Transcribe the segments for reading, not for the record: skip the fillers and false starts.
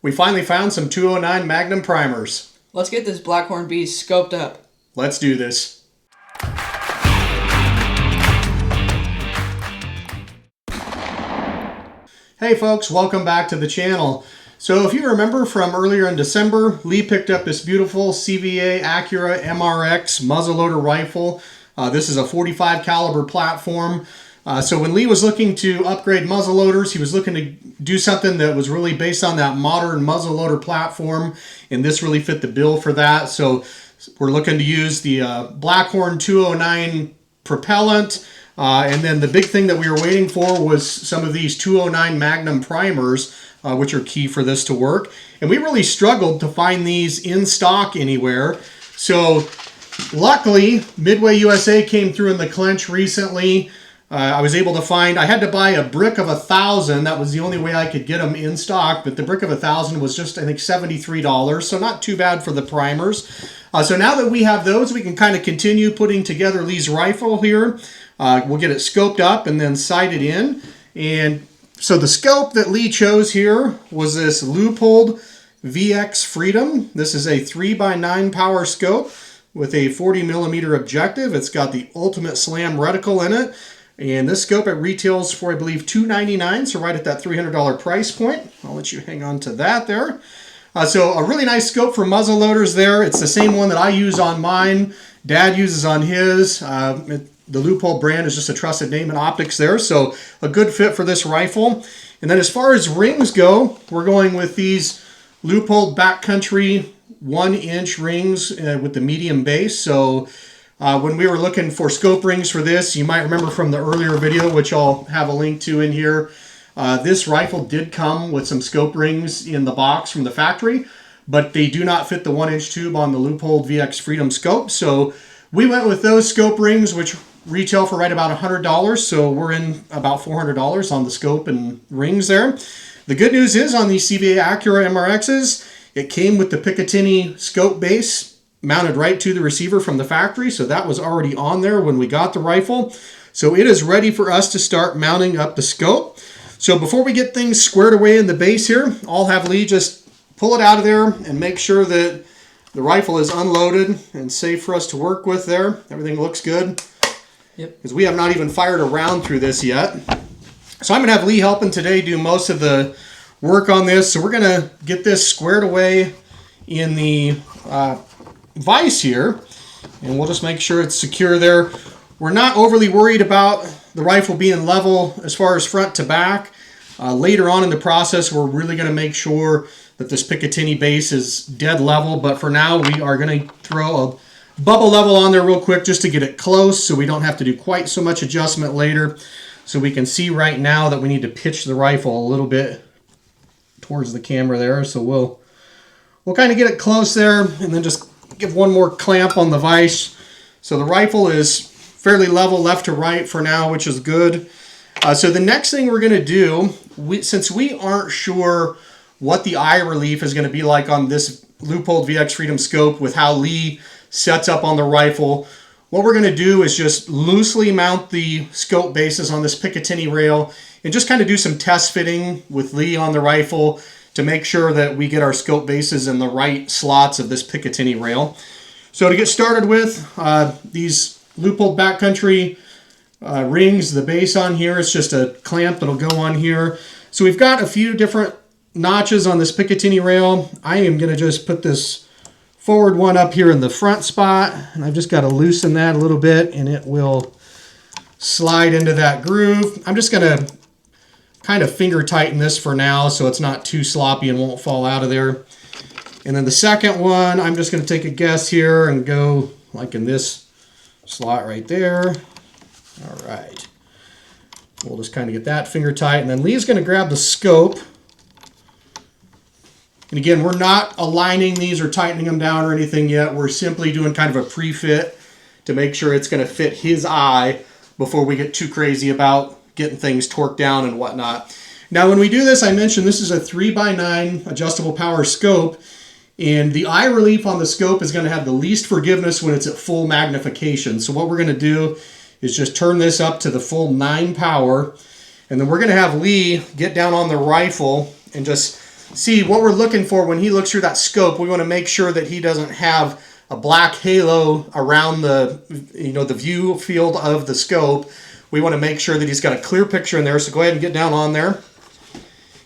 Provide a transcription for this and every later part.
We finally found some 209 Magnum primers. Let's get this Blackhorn beast scoped up. Let's do this. Hey folks, welcome back to the channel. So if you remember from earlier in December, Lee picked up this beautiful CVA Accura MR-X muzzleloader rifle. This is a 45 caliber platform. So when Lee was looking to upgrade muzzleloaders, he was looking to do something that was really based on that modern muzzleloader platform, and this really fit the bill for that. So we're looking to use the Blackhorn 209 propellant, and then the big thing that we were waiting for was some of these 209 Magnum primers, which are key for this to work. And we really struggled to find these in stock anywhere. So luckily, Midway USA came through in the clinch recently. I was able to find, I had to buy a brick of 1,000. That was the only way I could get them in stock, but the brick of 1,000 was just, I think, $73, so not too bad for the primers. So now that we have those, we can kind of continue putting together Lee's rifle here. We'll get it scoped up and then sighted in. And so the scope that Lee chose here was this Leupold VX-Freedom. This is a 3x9 power scope with a 40mm objective. It's got the ultimate slam reticle in it. And this scope, it retails for, I believe, $299, so right at that $300 price point. I'll let you hang on to that there. So a really nice scope for muzzleloaders there. It's the same one that I use on mine. Dad uses on his. The Leupold brand is just a trusted name in optics there, so a good fit for this rifle. And then as far as rings go, we're going with these Leupold BackCountry 1-inch rings with the medium base. So when we were looking for scope rings for this, you might remember from the earlier video, which I'll have a link to in here, this rifle did come with some scope rings in the box from the factory, but they do not fit the 1-inch tube on the Leupold VX-Freedom scope. So we went with those scope rings, which retail for right about $100, so we're in about $400 on the scope and rings there. The good news is on these CVA Accura MR-X's, it came with the Picatinny scope base mounted right to the receiver from the factory, so that was already on there when we got the rifle. So it is ready for us to start mounting up the scope. So before we get things squared away in the base here, I'll have Lee just pull it out of there and make sure that the rifle is unloaded and safe for us to work with there. Everything looks good. Yep. Because we have not even fired a round through this yet. So I'm going to have Lee helping today do most of the work on this. So we're going to get this squared away in the vise here, and we'll just make sure it's secure there. We're not overly worried about the rifle being level as far as front to back. Later on in the process, we're really going to make sure that this Picatinny base is dead level, but for now we are going to throw a bubble level on there real quick just to get it close so we don't have to do quite so much adjustment later. So we can see right now that we need to pitch the rifle a little bit towards the camera there. So we'll kind of get it close there and then just give one more clamp on the vise. So the rifle is fairly level left to right for now, which is good. So the next thing we're going to do, since we aren't sure what the eye relief is going to be like on this Leupold VX-Freedom scope with how Lee sets up on the rifle, what we're going to do is just loosely mount the scope bases on this Picatinny rail and just kind of do some test fitting with Lee on the rifle to make sure that we get our scope bases in the right slots of this Picatinny rail. So to get started with, these Leupold BackCountry rings, the base on here, it's just a clamp that'll go on here. So we've got a few different notches on this Picatinny rail. I am going to just put this forward one up here in the front spot, and I've just got to loosen that a little bit and it will slide into that groove. I'm just going to kind of finger tighten this for now so it's not too sloppy and won't fall out of there. And then the second one, I'm just going to take a guess here and go like in this slot right there. All right. We'll just kind of get that finger tight, and then Lee's going to grab the scope. And again, we're not aligning these or tightening them down or anything yet. We're simply doing kind of a pre-fit to make sure it's going to fit his eye before we get too crazy about getting things torqued down and whatnot. Now when we do this, I mentioned this is a 3x9 adjustable power scope, and the eye relief on the scope is going to have the least forgiveness when it's at full magnification. So what we're going to do is just turn this up to the full 9 power, and then we're going to have Lee get down on the rifle and just see what we're looking for when he looks through that scope. We want to make sure that he doesn't have a black halo around the, the view field of the scope. We want to make sure that he's got a clear picture in there. So go ahead and get down on there.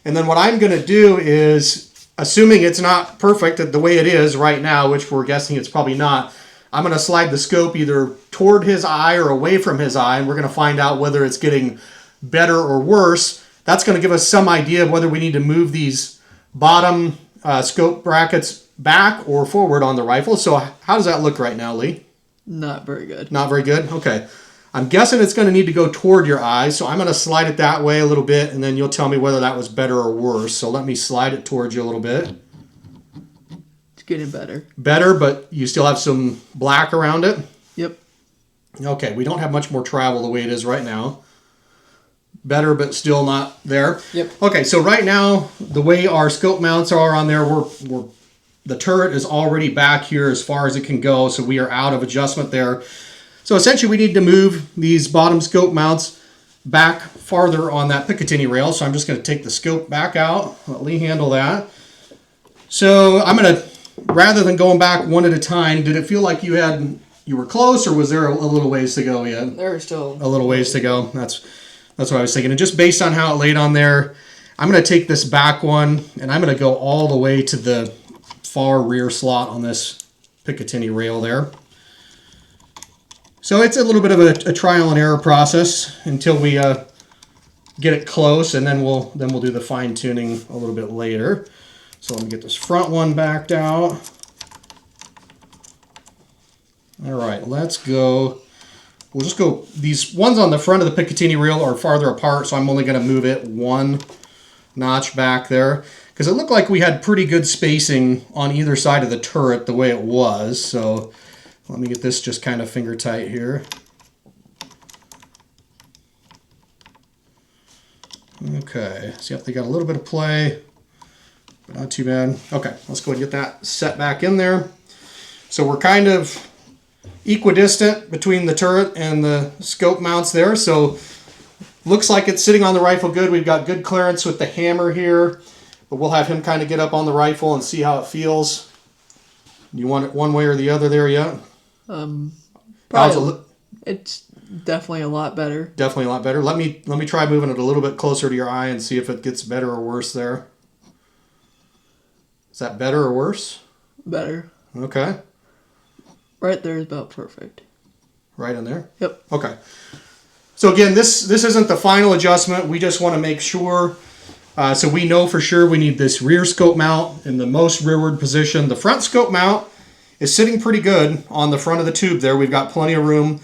And then what I'm going to do is, assuming it's not perfect the way it is right now, which we're guessing it's probably not, I'm going to slide the scope either toward his eye or away from his eye, and we're going to find out whether it's getting better or worse. That's going to give us some idea of whether we need to move these bottom scope brackets back or forward on the rifle. So how does that look right now, Lee? Not very good. Not very good? Okay. I'm guessing it's going to need to go toward your eye, so I'm going to slide it that way a little bit, and then you'll tell me whether that was better or worse. So let me slide it towards you a little bit. It's getting better. Better, but you still have some black around it? Yep. Okay, we don't have much more travel the way it is right now. Better, but still not there. Yep. Okay, so right now, the way our scope mounts are on there, the turret is already back here as far as it can go, so we are out of adjustment there. So essentially, we need to move these bottom scope mounts back farther on that Picatinny rail. So I'm just going to take the scope back out, let Lee handle that. So I'm going to, rather than going back one at a time, did it feel like you were close, or was there a little ways to go yet? There's still a little ways to go. That's what I was thinking. And just based on how it laid on there, I'm going to take this back one, and I'm going to go all the way to the far rear slot on this Picatinny rail there. So it's a little bit of a trial and error process until we get it close, and then we'll do the fine tuning a little bit later. So let me get this front one backed out. All right, let's go. We'll just go, these ones on the front of the Picatinny rail are farther apart, so I'm only going to move it one notch back there, because it looked like we had pretty good spacing on either side of the turret the way it was. So let me get this just kind of finger tight here. Okay, so yep, they got a little bit of play, but not too bad. Okay, let's go ahead and get that set back in there. So we're kind of equidistant between the turret and the scope mounts there. So looks like it's sitting on the rifle good. We've got good clearance with the hammer here, but we'll have him kind of get up on the rifle and see how it feels. You want it one way or the other there yet? Probably, it's definitely a lot better. Definitely a lot better. Let me try moving it a little bit closer to your eye and see if it gets better or worse there. Is that better or worse? Better. Okay. Right there is about perfect. Right in there? Yep. Okay. So again, this isn't the final adjustment. We just want to make sure, so we know for sure we need this rear scope mount in the most rearward position. The front scope mount is sitting pretty good on the front of the tube there. We've got plenty of room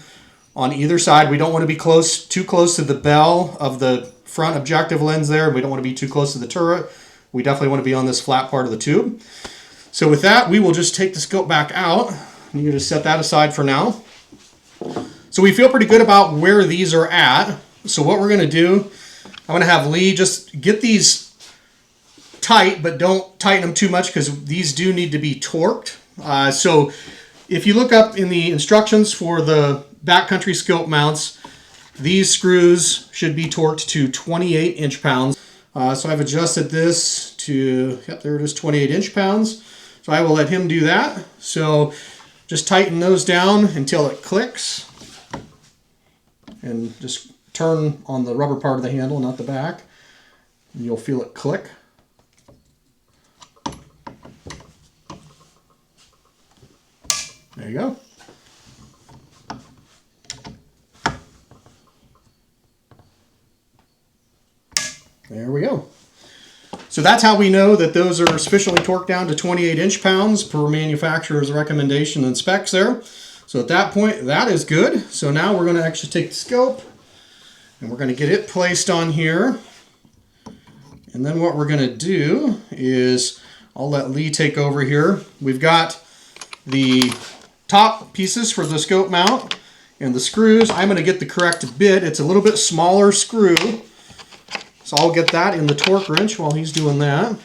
on either side. We don't want to be too close to the bell of the front objective lens there. We don't want to be too close to the turret. We definitely want to be on this flat part of the tube. So with that, we will just take the scope back out. You can just set that aside for now. So we feel pretty good about where these are at. So what we're going to do, I'm going to have Lee just get these tight, but don't tighten them too much because these do need to be torqued. So if you look up in the instructions for the BackCountry scope mounts, these screws should be torqued to 28 inch-pounds. So I've adjusted this to, yep, there it is, 28 inch-pounds. So I will let him do that. So just tighten those down until it clicks. And just turn on the rubber part of the handle, not the back. And you'll feel it click. There you go. There we go. So that's how we know that those are sufficiently torqued down to 28 inch-pounds per manufacturer's recommendation and specs there. So at that point, that is good. So now we're going to actually take the scope and we're going to get it placed on here. And then what we're going to do is, I'll let Lee take over here. We've got the top pieces for the scope mount and the screws. I'm going to get the correct bit. It's a little bit smaller screw. So I'll get that in the torque wrench while he's doing that.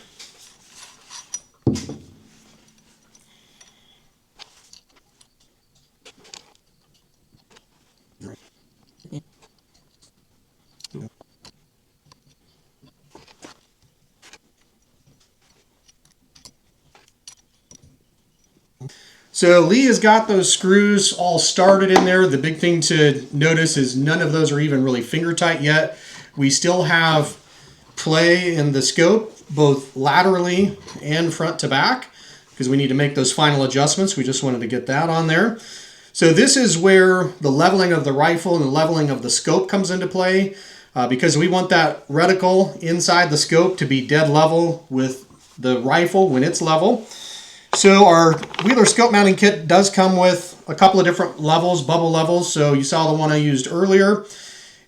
So Lee has got those screws all started in there. The big thing to notice is none of those are even really finger tight yet. We still have play in the scope, both laterally and front to back, because we need to make those final adjustments. We just wanted to get that on there. So this is where the leveling of the rifle and the leveling of the scope comes into play, because we want that reticle inside the scope to be dead level with the rifle when it's level. So our Wheeler scope mounting kit does come with a couple of different levels, bubble levels. So you saw the one I used earlier.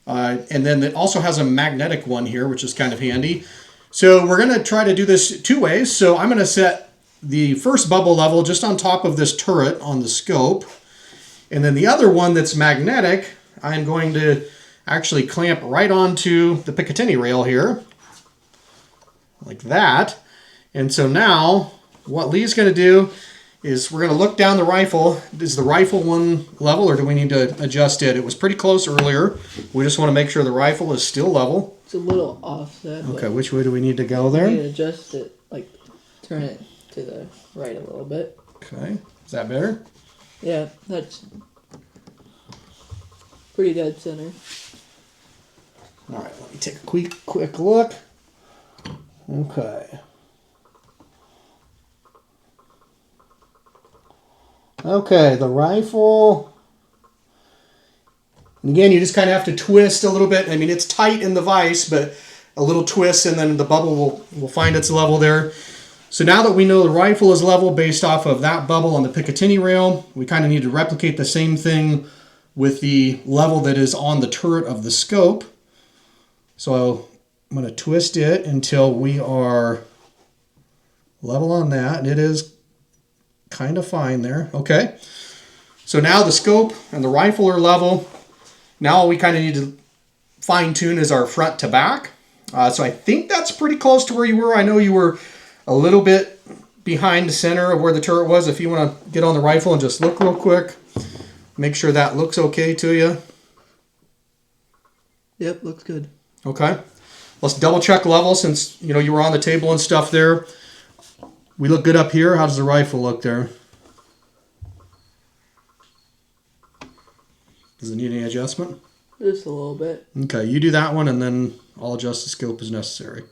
And then it also has a magnetic one here, which is kind of handy. So we're going to try to do this two ways. So I'm going to set the first bubble level just on top of this turret on the scope. And then the other one that's magnetic, I'm going to actually clamp right onto the Picatinny rail here. Like that. And so now what Lee's going to do is we're going to look down the rifle. Is the rifle one level or do we need to adjust it? It was pretty close earlier. We just want to make sure the rifle is still level. It's a little offset. Okay, which way do we need to go there? You can adjust it, like turn it to the right a little bit. Okay, is that better? Yeah, that's pretty dead center. All right, let me take a quick look. Okay. Okay, the rifle. And again, you just kind of have to twist a little bit. I mean, it's tight in the vise, but a little twist and then the bubble will find its level there. So now that we know the rifle is level based off of that bubble on the Picatinny rail, we kind of need to replicate the same thing with the level that is on the turret of the scope. So I'm going to twist it until we are level on that, and it is kind of fine there. Okay, so now the scope and the rifle are level. Now all we kind of need to fine tune is our front to back. So I think that's pretty close to where you were. I know you were a little bit behind the center of where the turret was. If you want to get on the rifle and just look real quick, make sure that looks okay to you. Yep, looks good. Okay, let's double check level since you were on the table and stuff there. We look good up here. How does the rifle look there? Does it need any adjustment? Just a little bit. Okay, you do that one and then I'll adjust the scope as necessary.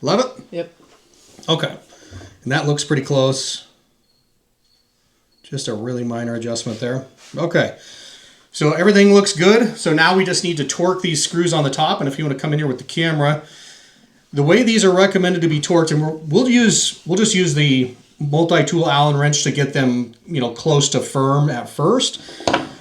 Love it? Yep. Okay, and that looks pretty close. Just a really minor adjustment there. Okay. So everything looks good. So now we just need to torque these screws on the top. And if you want to come in here with the camera, the way these are recommended to be torqued, and we'll just use the multi-tool Allen wrench to get them, close to firm at first.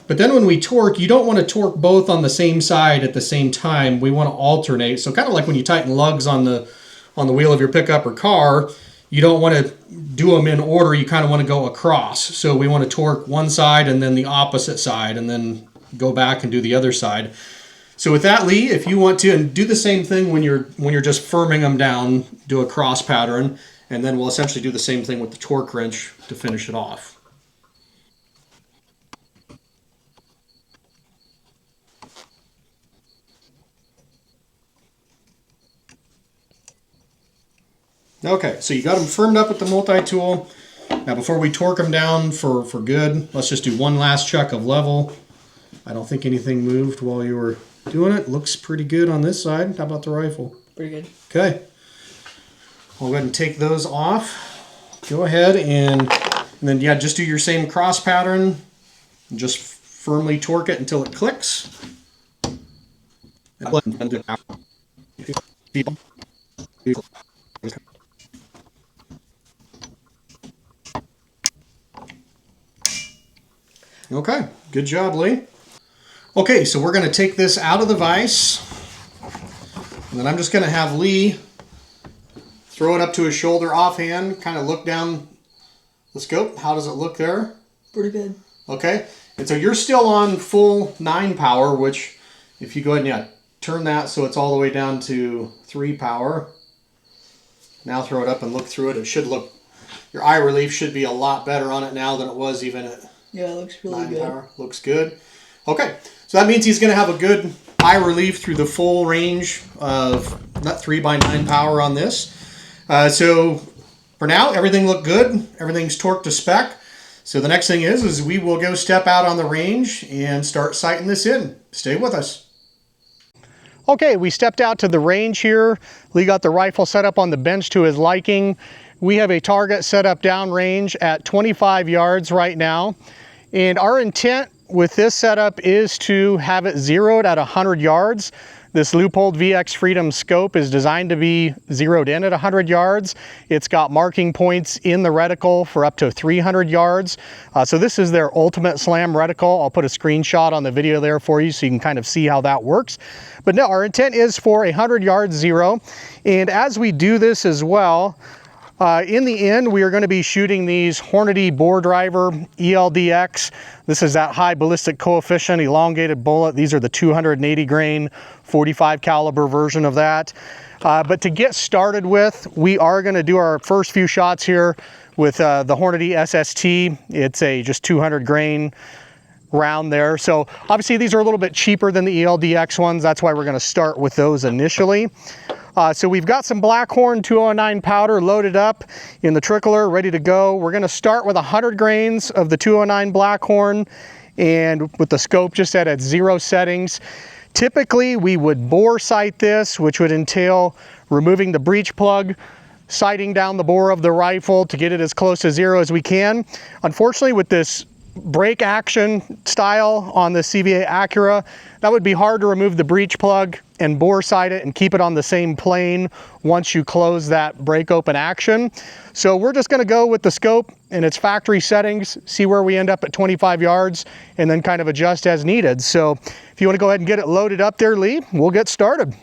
But then when we torque, you don't want to torque both on the same side at the same time. We want to alternate. So kind of like when you tighten lugs on the wheel of your pickup or car, you don't want to do them in order. You kind of want to go across. So we want to torque one side and then the opposite side and then go back and do the other side. So with that, Lee, if you want to, and do the same thing when you're just firming them down, do a cross pattern, and then we'll essentially do the same thing with the torque wrench to finish it off. Okay, so you got them firmed up with the multi-tool. Now before we torque them down for good, let's just do one last check of level. I don't think anything moved while you were doing it. Looks pretty good on this side. How about the rifle? Pretty good. Okay. We'll go ahead and take those off. Go ahead and then, yeah, just do your same cross pattern. And just firmly torque it until it clicks. Okay, good job, Lee. Okay, so we're going to take this out of the vise, and then I'm just going to have Lee throw it up to his shoulder offhand, kind of look down the scope. How does it look there? Pretty good. Okay, and so you're still on full 9 power, which if you go ahead and turn that so it's all the way down to 3 power. Now throw it up and look through it. It should look, your eye relief should be a lot better on it now than it was even at Yeah, it looks really 9 good. power. Looks good. Okay, So that means he's going to have a good eye relief through the full range of nut 3x9 power on this. So for now, everything looked good. Everything's torqued to spec. So the next thing is we will go step out on the range and start sighting this in. Stay with us. Okay, we stepped out to the range here. Lee got the rifle set up on the bench to his liking. We have a target set up downrange at 25 yards right now. And our intent with this setup is to have it zeroed at 100 yards. This Leupold VX-Freedom scope is designed to be zeroed in at 100 yards. It's got marking points in the reticle for up to 300 yards. So this is their ultimate slam reticle. I'll put a screenshot on the video there for you so you can kind of see how that works. But no, our intent is for a 100-yard zero. And as we do this as well, in the end, we are going to be shooting these Hornady bore driver ELD-X. This is that high ballistic coefficient elongated bullet. These are the 280 grain 45 caliber version of that. But to get started with, we are going to do our first few shots here with the Hornady SST. It's a just 200 grain round there. So obviously these are a little bit cheaper than the ELD-X ones. That's why we're going to start with those initially. So we've got some Blackhorn 209 powder loaded up in the trickler, ready to go. We're going to start with 100 grains of the 209 Blackhorn and with the scope just at its 0 settings. Typically we would bore sight this, which would entail removing the breech plug, sighting down the bore of the rifle to get it as close to 0 as we can. Unfortunately, with this break action style on the CVA Accura, that would be hard to remove the breech plug and bore sight it and keep it on the same plane once you close that break open action. So we're just going to go with the scope in its factory settings, see where we end up at 25 yards, and then kind of adjust as needed. So if you want to go ahead and get it loaded up there, Lee, we'll get started.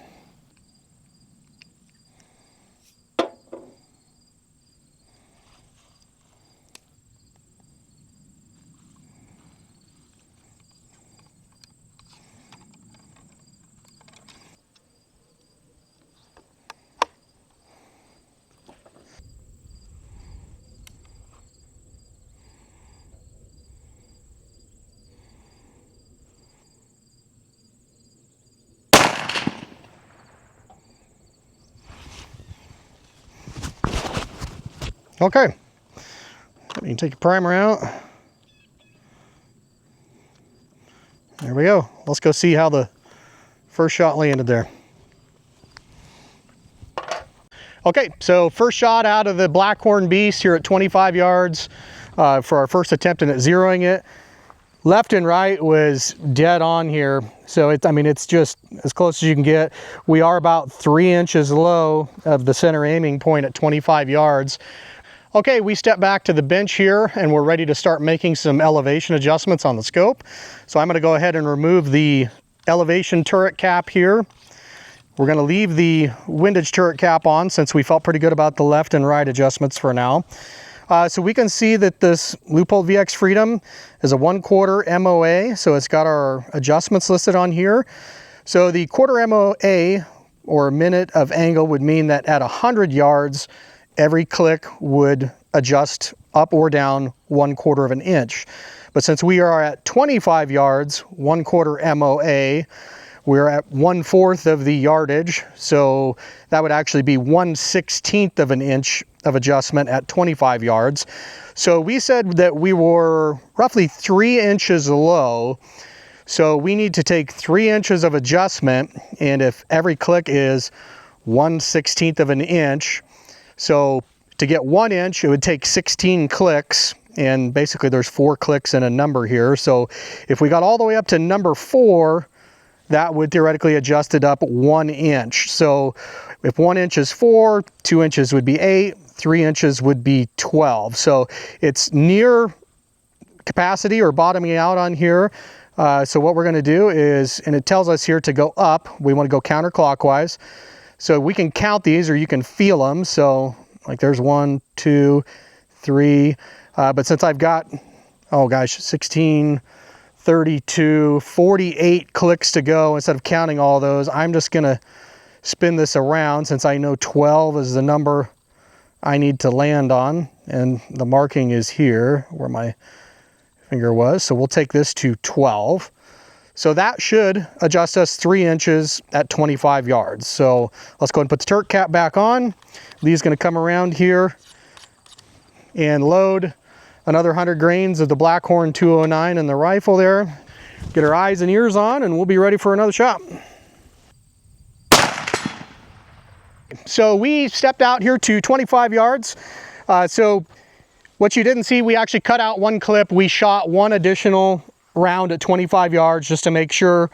Okay, you can take your primer out. There we go. Let's go see how the first shot landed there. Okay, so first shot out of the Blackhorn beast here at 25 yards for our first attempt at zeroing it. Left and right was dead on here. So it's just as close as you can get. We are about 3 inches low of the center aiming point at 25 yards. Okay, we step back to the bench here and we're ready to start making some elevation adjustments on the scope. So I'm going to go ahead and remove the elevation turret cap here. We're going to leave the windage turret cap on since we felt pretty good about the left and right adjustments for now. So we can see that this Leupold VX-Freedom is a 1/4 MOA, so it's got our adjustments listed on here. So the 1/4 MOA, or minute of angle, would mean that at 100 yards, every click would adjust up or down 1/4 of an inch. But since we are at 25 yards, 1/4 MOA, we're at 1/4 of the yardage. So that would actually be 1/16 of an inch of adjustment at 25 yards. So we said that we were roughly 3 inches low. So we need to take 3 inches of adjustment. And if every click is 1/16 of an inch, so to get 1 inch, it would take 16 clicks, and basically there's 4 clicks in a number here. So if we got all the way up to number 4, that would theoretically adjust it up 1 inch. So if 1 inch is 4, 2 inches would be 8, 3 inches would be 12. So it's near capacity or bottoming out on here. So what we're going to do is, and it tells us here to go up, we want to go counterclockwise. So we can count these or you can feel them. So like there's 1, 2, 3. But since I've got, oh gosh, 16, 32, 48 clicks to go, instead of counting all those, I'm just going to spin this around since I know 12 is the number I need to land on. And the marking is here where my finger was. So we'll take this to 12. So that should adjust us 3 inches at 25 yards. So let's go ahead and put the turret cap back on. Lee's gonna come around here and load another 100 grains of the Blackhorn 209 in the rifle there. Get our eyes and ears on, and we'll be ready for another shot. So we stepped out here to 25 yards. So what you didn't see, we actually cut out one clip. We shot one additional round at 25 yards just to make sure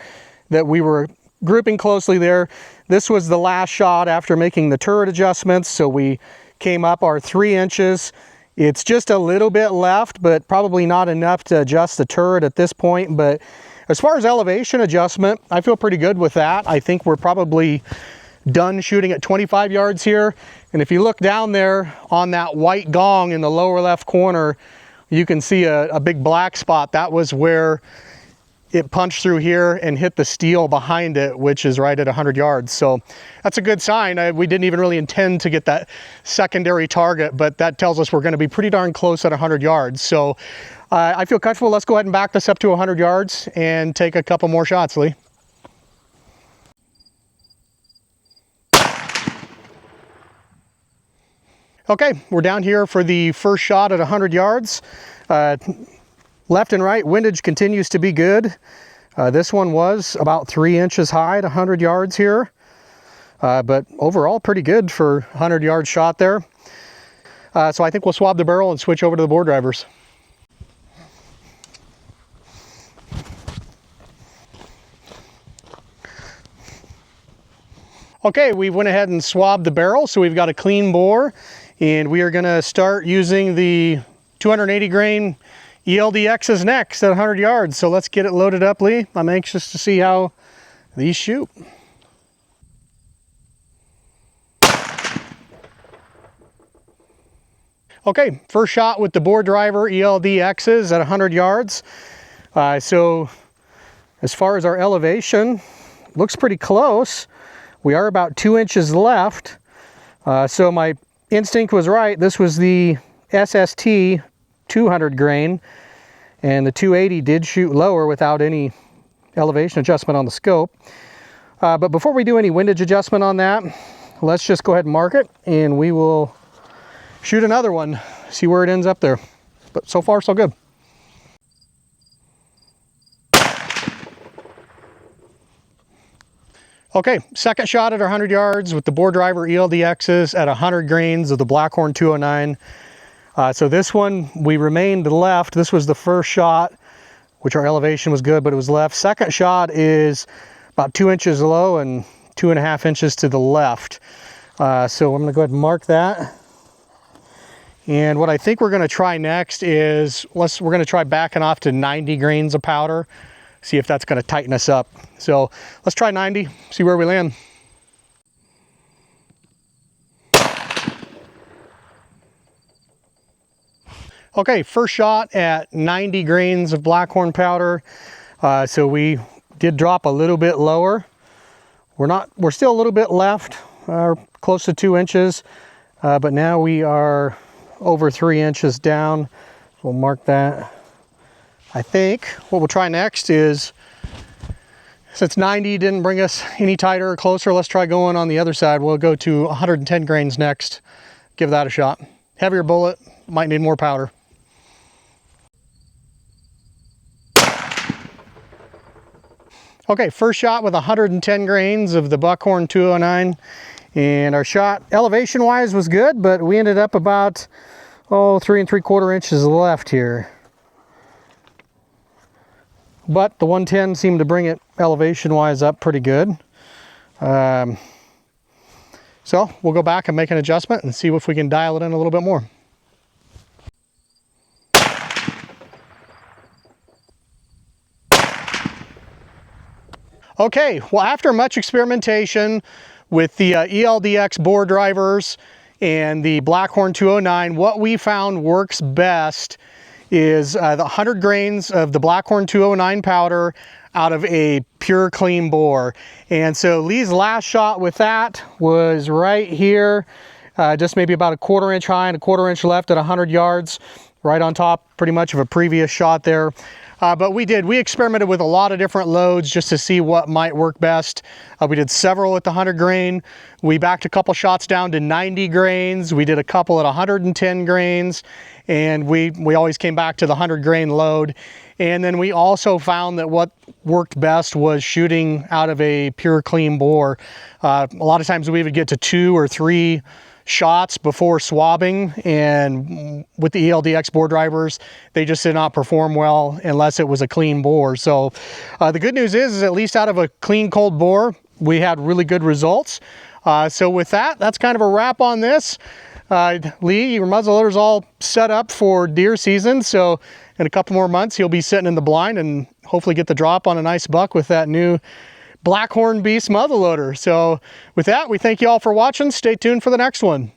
that we were grouping closely there. This was the last shot after making the turret adjustments. So we came up our 3 inches. It's just a little bit left, but probably not enough to adjust the turret at this point. But as far as elevation adjustment, I feel pretty good with that. I think we're probably done shooting at 25 yards here. And if you look down there on that white gong in the lower left corner, you can see a big black spot. That was where it punched through here and hit the steel behind it, which is right at 100 yards. So that's a good sign. We didn't even really intend to get that secondary target, but that tells us we're going to be pretty darn close at 100 yards. So I feel comfortable. Let's go ahead and back this up to 100 yards and take a couple more shots, Lee. Okay, we're down here for the first shot at 100 yards. Left and right, windage continues to be good. This one was about 3 inches high at 100 yards here. But overall, pretty good for a 100-yard shot there. So I think we'll swab the barrel and switch over to the bore drivers. Okay, we went ahead and swabbed the barrel, so we've got a clean bore. And we are gonna start using the 280 grain ELD-X's next at 100 yards. So let's get it loaded up, Lee. I'm anxious to see how these shoot. Okay, first shot with the bore driver ELD-X's at 100 yards. So as far as our elevation, looks pretty close. We are about 2 inches left. So my instinct was right. This was the SST 200 grain, and the 280 did shoot lower without any elevation adjustment on the scope. But before we do any windage adjustment on that, let's just go ahead and mark it, and we will shoot another one, see where it ends up there. But so far, so good. Okay, second shot at 100 yards with the bore driver ELD-X's at 100 grains of the Blackhorn 209. So this one, we remained left. This was the first shot, which our elevation was good, but it was left. Second shot is about 2 inches low and 2.5 inches to the left. So I'm gonna go ahead and mark that. And what I think we're gonna try next is, we're gonna try backing off to 90 grains of powder. See if that's going to tighten us up. So let's try 90, see where we land. Okay, first shot at 90 grains of Blackhorn powder. So we did drop a little bit lower. We're still a little bit left, close to 2 inches, but now we are over 3 inches down. We'll mark that. I think what we'll try next is, since 90 didn't bring us any tighter or closer, let's try going on the other side. We'll go to 110 grains next. Give that a shot. Heavier bullet, might need more powder. Okay, first shot with 110 grains of the Blackhorn 209. And our shot elevation-wise was good, but we ended up about, 3 3/4 inches left here. But the 110 seemed to bring it elevation-wise up pretty good. So we'll go back and make an adjustment and see if we can dial it in a little bit more. Okay, well, after much experimentation with the ELD-X bore drivers and the Blackhorn 209, what we found works best is the 100 grains of the Blackhorn 209 powder out of a pure clean bore. And so Lee's last shot with that was right here, just maybe about a 1/4 inch high and a 1/4 inch left at 100 yards, right on top pretty much of a previous shot there. But we experimented with a lot of different loads just to see what might work best. We did several at the 100 grain. We backed a couple shots down to 90 grains. We did a couple at 110 grains, and we always came back to the 100 grain load. And then we also found that what worked best was shooting out of a pure clean bore. A lot of times we would get to 2 or 3 shots before swabbing, and with the ELD-X bore drivers, they just did not perform well unless it was a clean bore. So the good news is at least out of a clean cold bore, we had really good results. So with that, that's kind of a wrap on this. Lee, your muzzleloader's all set up for deer season, so in a couple more months you'll be sitting in the blind and hopefully get the drop on a nice buck with that new Blackhorn Beast muzzleloader. So with that, we thank you all for watching. Stay tuned for the next one.